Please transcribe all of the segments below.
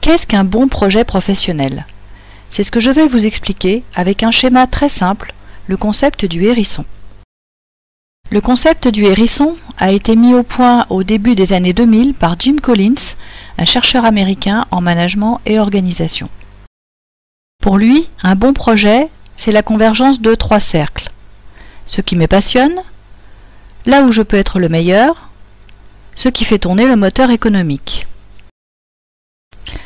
Qu'est-ce qu'un bon projet professionnel? C'est ce que je vais vous expliquer avec un schéma très simple, le concept du hérisson. Le concept du hérisson a été mis au point au début des années 2000 par Jim Collins, un chercheur américain en management et organisation. Pour lui, un bon projet, c'est la convergence de 3 cercles. Ce qui me passionne, là où je peux être le meilleur, ce qui fait tourner le moteur économique.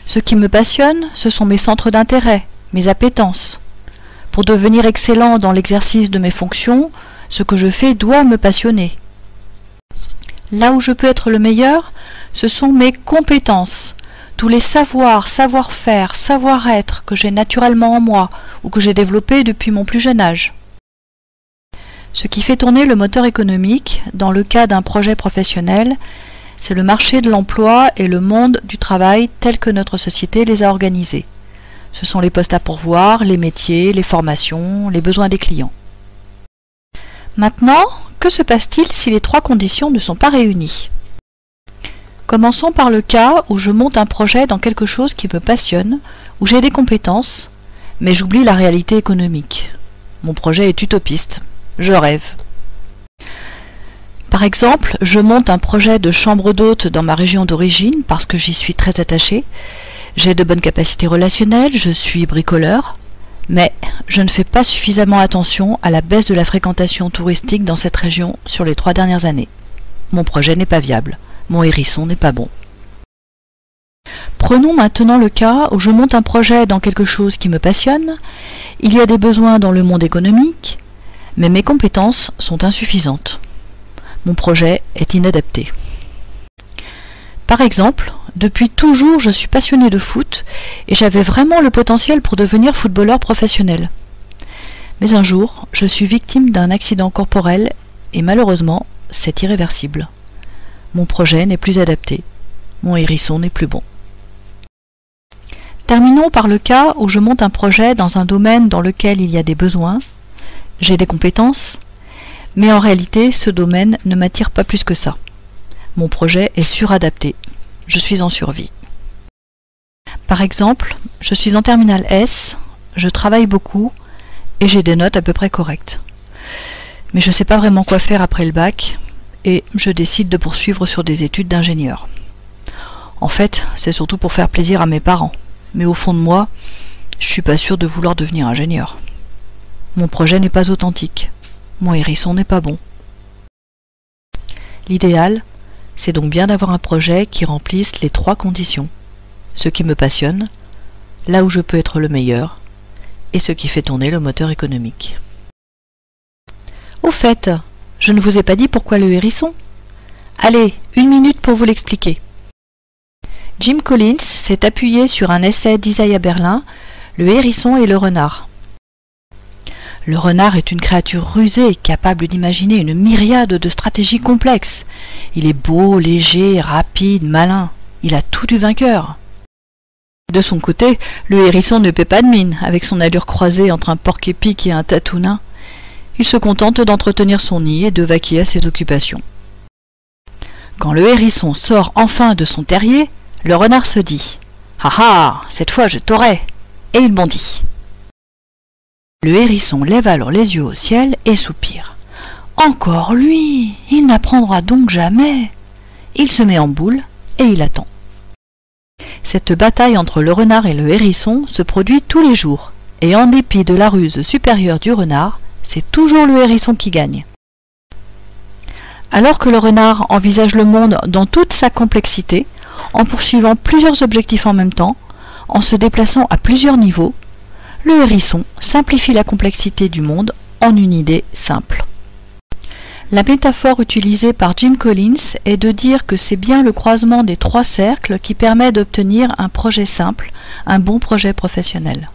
Ce qui me passionne, ce sont mes centres d'intérêt, mes appétences. Pour devenir excellent dans l'exercice de mes fonctions, ce que je fais doit me passionner. Là où je peux être le meilleur, ce sont mes compétences, tous les savoirs, savoir-faire, savoir-être que j'ai naturellement en moi ou que j'ai développé depuis mon plus jeune âge. Ce qui fait tourner le moteur économique, dans le cas d'un projet professionnel, c'est le marché de l'emploi et le monde du travail tel que notre société les a organisés. Ce sont les postes à pourvoir, les métiers, les formations, les besoins des clients. Maintenant, que se passe-t-il si les 3 conditions ne sont pas réunies? Commençons par le cas où je monte un projet dans quelque chose qui me passionne, où j'ai des compétences, mais j'oublie la réalité économique. Mon projet est utopiste. Je rêve. Par exemple, je monte un projet de chambre d'hôte dans ma région d'origine parce que j'y suis très attachée. J'ai de bonnes capacités relationnelles, je suis bricoleur, mais je ne fais pas suffisamment attention à la baisse de la fréquentation touristique dans cette région sur les 3 dernières années. Mon projet n'est pas viable, mon hérisson n'est pas bon. Prenons maintenant le cas où je monte un projet dans quelque chose qui me passionne, il y a des besoins dans le monde économique, mais mes compétences sont insuffisantes. Mon projet est inadapté. Par exemple, depuis toujours je suis passionné de foot et j'avais vraiment le potentiel pour devenir footballeur professionnel. Mais un jour, je suis victime d'un accident corporel et malheureusement, c'est irréversible. Mon projet n'est plus adapté. Mon hérisson n'est plus bon. Terminons par le cas où je monte un projet dans un domaine dans lequel il y a des besoins, j'ai des compétences, mais en réalité, ce domaine ne m'attire pas plus que ça. Mon projet est suradapté. Je suis en survie. Par exemple, je suis en terminale S, je travaille beaucoup et j'ai des notes à peu près correctes. Mais je ne sais pas vraiment quoi faire après le bac et je décide de poursuivre sur des études d'ingénieur. En fait, c'est surtout pour faire plaisir à mes parents. Mais au fond de moi, je ne suis pas sûre de vouloir devenir ingénieur. Mon projet n'est pas authentique. Mon hérisson n'est pas bon. L'idéal, c'est donc bien d'avoir un projet qui remplisse les 3 conditions. Ce qui me passionne, là où je peux être le meilleur, et ce qui fait tourner le moteur économique. Au fait, je ne vous ai pas dit pourquoi le hérisson. Allez, 1 minute pour vous l'expliquer. Jim Collins s'est appuyé sur un essai d'Isaiah Berlin, Le hérisson et le renard. Le renard est une créature rusée, capable d'imaginer une myriade de stratégies complexes. Il est beau, léger, rapide, malin. Il a tout du vainqueur. De son côté, le hérisson ne paie pas de mine, avec son allure croisée entre un porc-épic et un tatounin. Il se contente d'entretenir son nid et de vaquer à ses occupations. Quand le hérisson sort enfin de son terrier, le renard se dit « Ah ah, cette fois je t'aurai !» et il bondit. Le hérisson lève alors les yeux au ciel et soupire. « Encore lui, il n'apprendra donc jamais !» Il se met en boule et il attend. Cette bataille entre le renard et le hérisson se produit tous les jours, et en dépit de la ruse supérieure du renard, c'est toujours le hérisson qui gagne. Alors que le renard envisage le monde dans toute sa complexité, en poursuivant plusieurs objectifs en même temps, en se déplaçant à plusieurs niveaux, le hérisson simplifie la complexité du monde en une idée simple. La métaphore utilisée par Jim Collins est de dire que c'est bien le croisement des 3 cercles qui permet d'obtenir un projet simple, un bon projet professionnel.